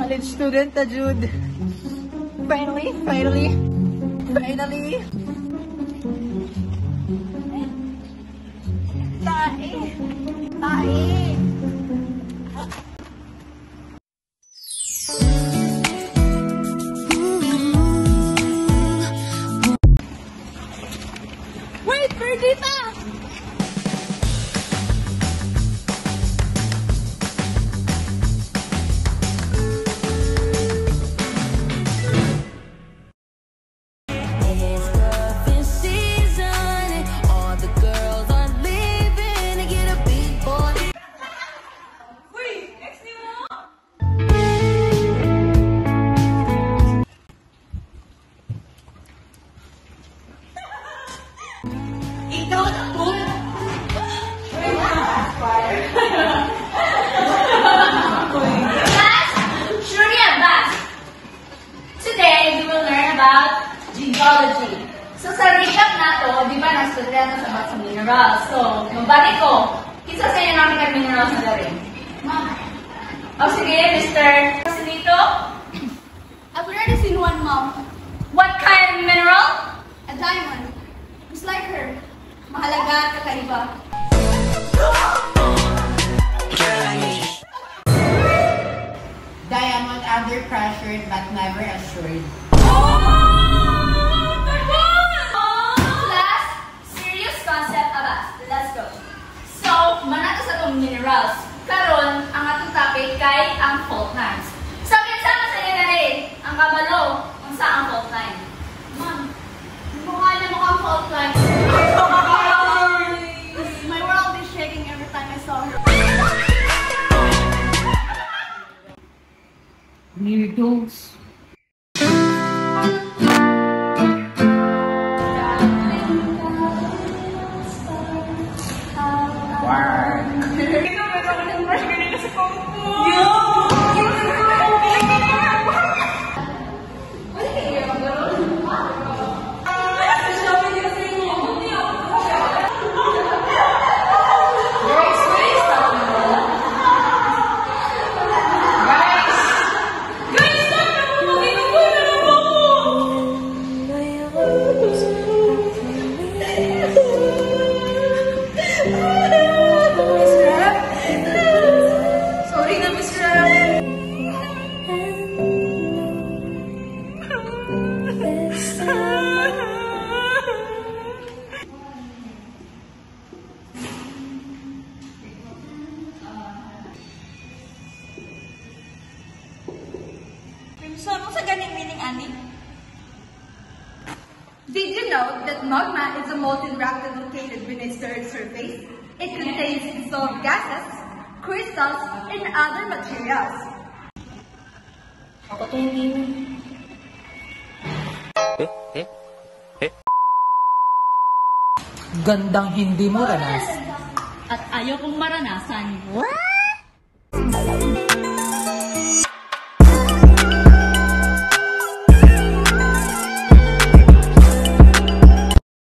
College student na, Jude. Finally. Tae. Wait, Perdita! Today, we will learn about geology. So, sa recap na to, di ba, nastudya na sa mga minerals. So, mabalik ko, isa sa inyo namin kay minerals na rin. O, sige, Mr. Casinito. I've already seen one, Mom. What kind of mineral? A diamond. Just like her. Mahalaga, kakaiba. Diamond under pressure but never assured. Class, serious concept abas. Let's go. So, manato sa itong minerals. Karon, ang atong topic kay ang fault lines. So, kinsama sa inyo na rin ang kabalo kung sa ang fault line. Mom, mukha na mukhang fault line. My world is shaking every time I saw her. Weirdos. Did you know that magma is a molten rock that located beneath the Earth's surface? It contains dissolved gases, crystals, and other materials. Ako to hindi mo. Gandang hindi mo ranas. At ayaw kong maranasan. What?